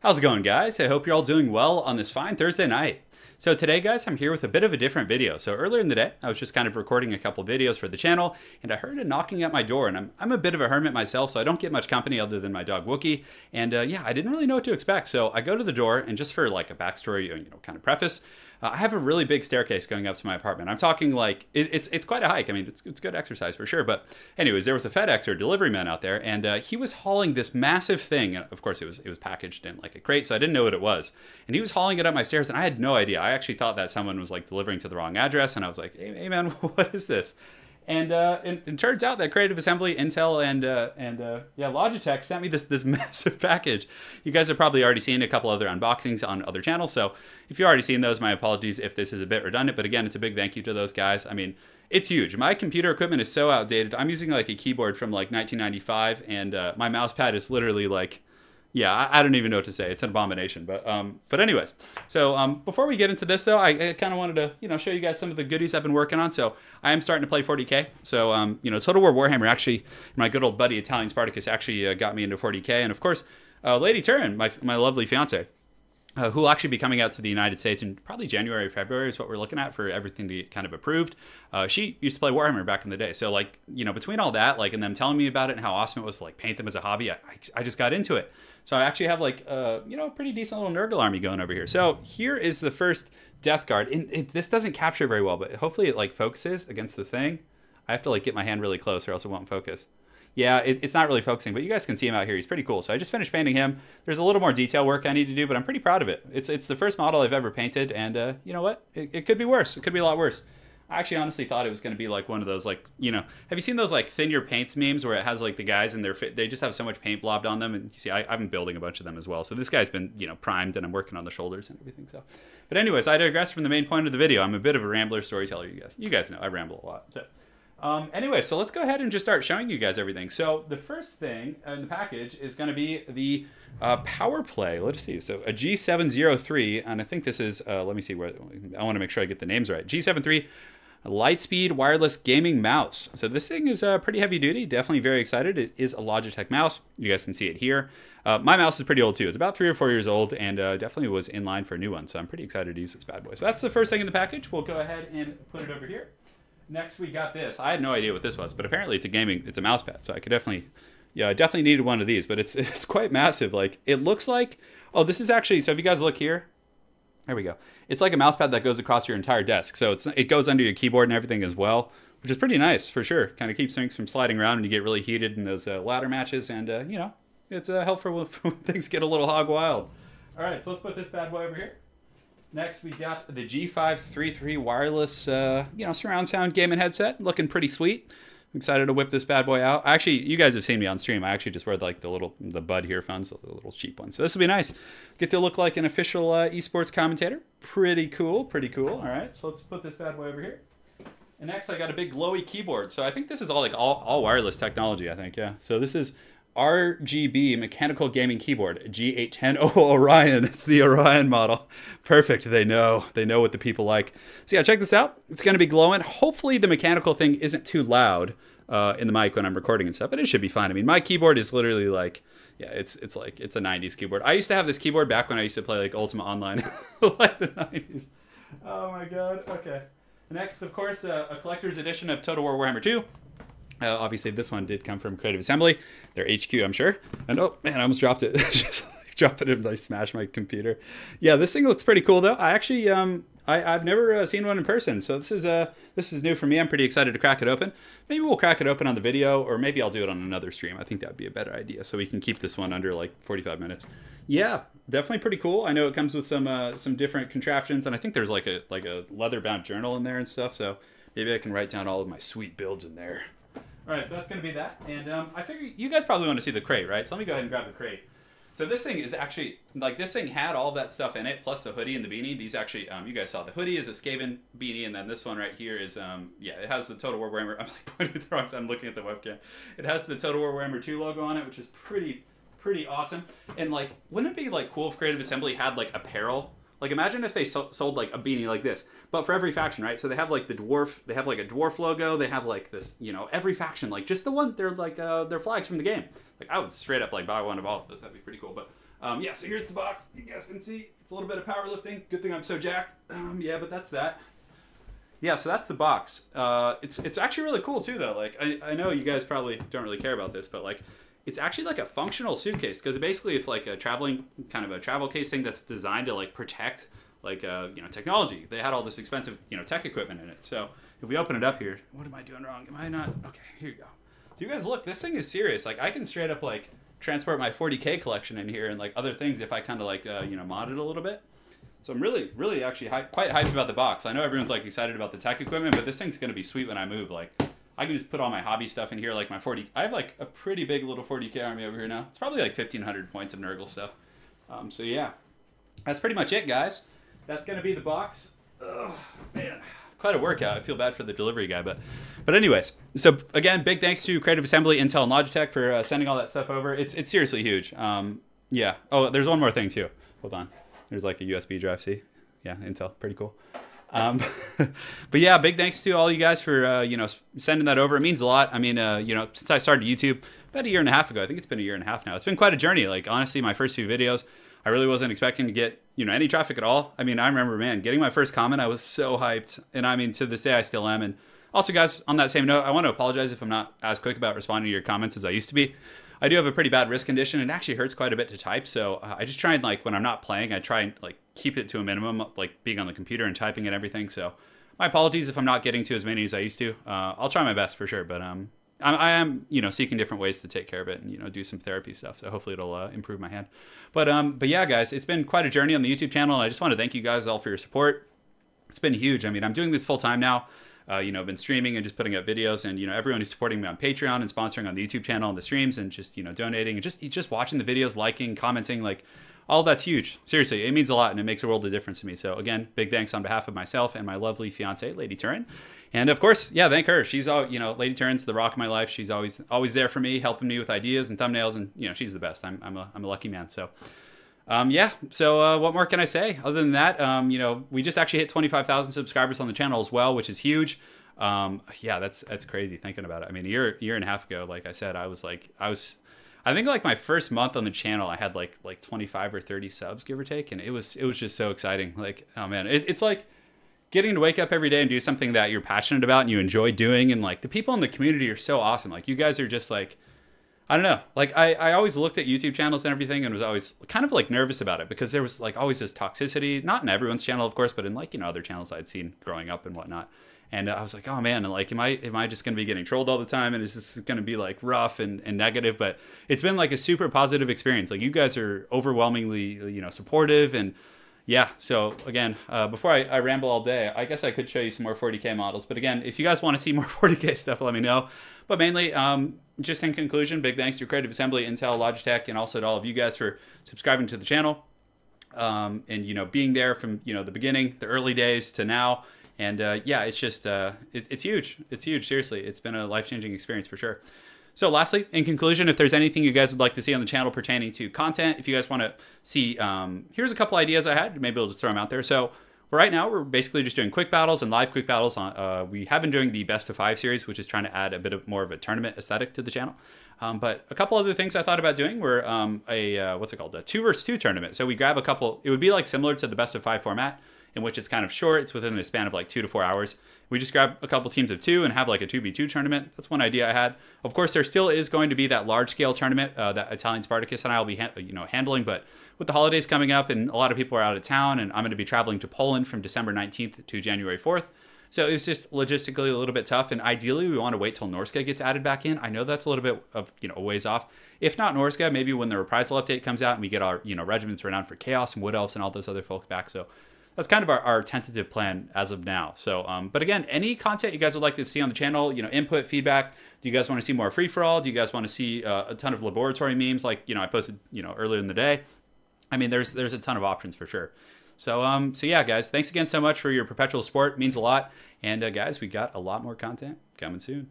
How's it going, guys? I hope you're all doing well on this fine Thursday night. So today, guys, I'm here with a bit of a different video. So earlier in the day, I was just kind of recording a couple videos for the channel, and I heard a knocking at my door, and I'm a bit of a hermit myself, so I don't get much company other than my dog Wookie, and yeah, I didn't really know what to expect. So I go to the door, and just for like a backstory, kind of preface, I have a really big staircase going up to my apartment. I'm talking like, it's quite a hike. I mean, it's good exercise for sure. But anyways, there was a FedEx or delivery man out there, and he was hauling this massive thing. And of course, it was packaged in like a crate, so I didn't know what it was. And he was hauling it up my stairs, and I had no idea. I actually thought that someone was like delivering to the wrong address, and I was like, hey man, what is this? And it turns out that Creative Assembly, Intel, and Logitech sent me this massive package. You guys have probably already seen a couple other unboxings on other channels, so if you've already seen those, my apologies if this is a bit redundant, but again, it's a big thank you to those guys. I mean, it's huge. My computer equipment is so outdated. I'm using like a keyboard from like 1995, and my mouse pad is literally like, yeah, I don't even know what to say. It's an abomination. But anyways, so before we get into this, though, I kind of wanted to, show you guys some of the goodies I've been working on. So I am starting to play 40K. So, Total War Warhammer actually, my good old buddy Italian Spartacus actually got me into 40K. And of course, Lady Turin, my lovely fiance, who will actually be coming out to the United States in probably January or February is what we're looking at for everything to get kind of approved. She used to play Warhammer back in the day. So, like, between all that, like, and them telling me about it and how awesome it was to, like, paint them as a hobby, I just got into it. So I actually have, like, a pretty decent little Nurgle army going over here. So here is the first Death Guard. This doesn't capture very well, but hopefully it, like, focuses against the thing. I have to, like, get my hand really close or else it won't focus. Yeah, it's not really focusing, but you guys can see him out here. He's pretty cool. So I just finished painting him. There's a little more detail work I need to do, but I'm pretty proud of it. It's the first model I've ever painted, and you know what? It could be worse. It could be a lot worse. I actually honestly thought it was going to be like one of those, like, have you seen those like thin your paints memes where it has like the guys and they just have so much paint blobbed on them? And you see, I've been building a bunch of them as well. So this guy's been, primed, and I'm working on the shoulders and everything. So, but anyways, I digress from the main point of the video. I'm a bit of a rambler storyteller, you guys know I ramble a lot. So, anyway, so let's go ahead and just start showing you guys everything. So the first thing in the package is going to be the power play. Let's see. So a G703, and I think this is, let me see where, I want to make sure I get the names right. G73 Lightspeed wireless gaming mouse. So this thing is pretty heavy duty. Definitely very excited. It is a Logitech mouse. You guys can see it here. My mouse is pretty old too. It's about 3 or 4 years old, and definitely was in line for a new one. So I'm pretty excited to use this bad boy. So that's the first thing in the package. We'll go ahead and put it over here. Next, we got this. I had no idea what this was, but apparently it's a mouse pad. So I could definitely, I definitely needed one of these, but it's quite massive. Like, it looks like, oh, this is actually, so if you guys look here, there we go. It's like a mouse pad that goes across your entire desk. So it goes under your keyboard and everything as well, which is pretty nice for sure. Kind of keeps things from sliding around when you get really heated in those ladder matches. And, it's helpful when things get a little hog wild. All right, so let's put this bad boy over here. Next, we got the G533 wireless, surround sound gaming headset. Looking pretty sweet. I'm excited to whip this bad boy out. Actually, you guys have seen me on stream. I actually just wear like the Bud earphones, the little cheap ones. So this will be nice. Get to look like an official esports commentator. Pretty cool, pretty cool. All right, so let's put this bad boy over here. And next, I got a big glowy keyboard. So I think this is all wireless technology, I think, yeah. So this is RGB mechanical gaming keyboard, G810. Oh, Orion. It's the Orion model. Perfect. They know what the people like. So yeah, check this out. It's going to be glowing. Hopefully the mechanical thing isn't too loud in the mic when I'm recording and stuff, but it should be fine. I mean, my keyboard is literally like, yeah, it's a 90s keyboard. I used to have this keyboard back when I used to play like Ultima Online, like the 90s. Oh my God. Okay. Next, of course, a collector's edition of Total War Warhammer 2. Obviously, this one did come from Creative Assembly, their HQ, I'm sure. And oh man, I almost dropped it. Just like, drop it and I smashed my computer. Yeah, this thing looks pretty cool though. I actually, I've never seen one in person, so this is new for me. I'm pretty excited to crack it open. Maybe we'll crack it open on the video, or maybe I'll do it on another stream. I think that would be a better idea, so we can keep this one under like 45 minutes. Yeah, definitely pretty cool. I know it comes with some different contraptions, and I think there's like a leather-bound journal in there and stuff. So maybe I can write down all of my sweet builds in there. All right, so that's going to be that. And I figure you guys probably want to see the crate, right? So let me go ahead and grab the crate. So this thing is actually, like, this thing had all that stuff in it, plus the hoodie and the beanie. These actually, you guys saw the hoodie is a Skaven beanie, and then this one right here is, yeah, it has the Total War Warhammer. I'm like pointing at the wrong side. I'm looking at the webcam. It has the Total War Warhammer 2 logo on it, which is pretty awesome. And, like, wouldn't it be, like, cool if Creative Assembly had, like, apparel? Like, imagine if they sold, like, a beanie like this, but for every faction, right? So they have, like, the dwarf, they have, like, a dwarf logo, they have, like, this, every faction, like, just the one, they're, like, their flags from the game. Like, I would straight up, like, buy one of all of this. That'd be pretty cool. But Yeah, so here's the box. You guys can see it's a little bit of powerlifting. Good thing I'm so jacked. Yeah, but that's that. Yeah, so that's the box. It's actually really cool too, though. Like I know you guys probably don't really care about this, but like it's actually like a functional suitcase because basically it's like a traveling kind of a travel case thing that's designed to like protect like technology. They had all this expensive tech equipment in it. So if we open it up here, what am I doing wrong? Am I not? Okay, here you go. So you guys look, this thing is serious. Like I can straight up like transport my 40K collection in here and like other things if I kind of like mod it a little bit. So I'm really actually quite hyped about the box. I know everyone's like excited about the tech equipment, but this thing's gonna be sweet when I move. Like I can just put all my hobby stuff in here, like my 40. I have like a pretty big little 40K army over here now. It's probably like 1,500 points of Nurgle stuff. So yeah, that's pretty much it, guys. That's gonna be the box. Oh man, quite a workout. I feel bad for the delivery guy, but anyways. So again, big thanks to Creative Assembly, Intel, and Logitech for sending all that stuff over. It's seriously huge. Yeah. Oh, there's one more thing too. Hold on. There's like a USB drive. See? Yeah, Intel. Pretty cool. But yeah, big thanks to all you guys for sending that over. It means a lot. I mean, since I started YouTube about a year and a half ago, I think it's been a year and a half now. It's been quite a journey. Like honestly, my first few videos, I really wasn't expecting to get any traffic at all. I mean, I remember, man, getting my first comment, I was so hyped, and I mean, to this day, I still am. And also, guys, on that same note, I want to apologize if I'm not as quick about responding to your comments as I used to be. I do have a pretty bad wrist condition. It actually hurts quite a bit to type, so I just try and like when I'm not playing, I try and like keep it to a minimum, like being on the computer and typing and everything. So my apologies if I'm not getting to as many as I used to. I'll try my best for sure, but I am seeking different ways to take care of it and do some therapy stuff. So hopefully it'll improve my hand. But yeah, guys, it's been quite a journey on the YouTube channel, and I just want to thank you guys all for your support. It's been huge. I mean, I'm doing this full time now. I've been streaming and just putting up videos, and everyone who's supporting me on Patreon and sponsoring on the YouTube channel and the streams, and just donating and just watching the videos, liking, commenting, like all that's huge. Seriously, it means a lot, and it makes a world of difference to me. So again, big thanks on behalf of myself and my lovely fiance, Lady Turin, and of course, yeah, thank her. She's all Lady Turin's the rock of my life. She's always there for me, helping me with ideas and thumbnails, and she's the best. I'm a lucky man. So. Yeah, so what more can I say? Other than that, we just actually hit 25,000 subscribers on the channel as well, which is huge. Yeah, that's crazy thinking about it. I mean, a year and a half ago, like I said, I think like my first month on the channel, I had like 25 or 30 subs, give or take, and it was just so exciting. Like, oh man, it's like getting to wake up every day and do something that you're passionate about and you enjoy doing, and like the people in the community are so awesome. Like you guys are just like, I don't know. Like I always looked at YouTube channels and everything and was always kind of like nervous about it because there was like always this toxicity, not in everyone's channel, of course, but in like, other channels I'd seen growing up and whatnot. And I was like, oh man, and like, am I just going to be getting trolled all the time? And is this going to be like rough and negative? But it's been like a super positive experience. Like you guys are overwhelmingly, supportive. And yeah, so again, before I ramble all day, I guess I could show you some more 40K models. But again, if you guys want to see more 40K stuff, let me know. But mainly, just in conclusion, big thanks to Creative Assembly, Intel, Logitech, and also to all of you guys for subscribing to the channel. And, being there from, the beginning, the early days to now. And yeah, it's just, it's huge. It's huge. Seriously, it's been a life-changing experience for sure. So lastly, in conclusion, if there's anything you guys would like to see on the channel pertaining to content, if you guys want to see, here's a couple ideas I had. Maybe I'll just throw them out there. So right now, we're basically just doing quick battles and live quick battles. We have been doing the best of 5 series, which is trying to add a bit of more of a tournament aesthetic to the channel. But a couple other things I thought about doing were what's it called? A 2 versus 2 tournament. So we grab a couple, it would be like similar to the best of 5 format, in which it's kind of short. It's within a span of like 2 to 4 hours. We just grab a couple teams of 2 and have like a 2v2 tournament. That's one idea I had. Of course, there still is going to be that large scale tournament that Italian Spartacus and I will be handling, but with the holidays coming up and a lot of people are out of town, and I'm going to be traveling to Poland from December 19th to January 4th. So it's just logistically a little bit tough, and ideally we want to wait till Norska gets added back in. I know that's a little bit of a ways off. If not Norska, maybe when the reprisal update comes out and we get our regiments renowned for Chaos and Wood Elves and all those other folks back. So that's kind of our tentative plan as of now. So, but again, any content you guys would like to see on the channel, input, feedback. Do you guys want to see more free-for-all? Do you guys want to see a ton of laboratory memes like, I posted, earlier in the day? I mean, there's a ton of options for sure. So, so yeah, guys, thanks again so much for your perpetual support. It means a lot. And guys, we got a lot more content coming soon.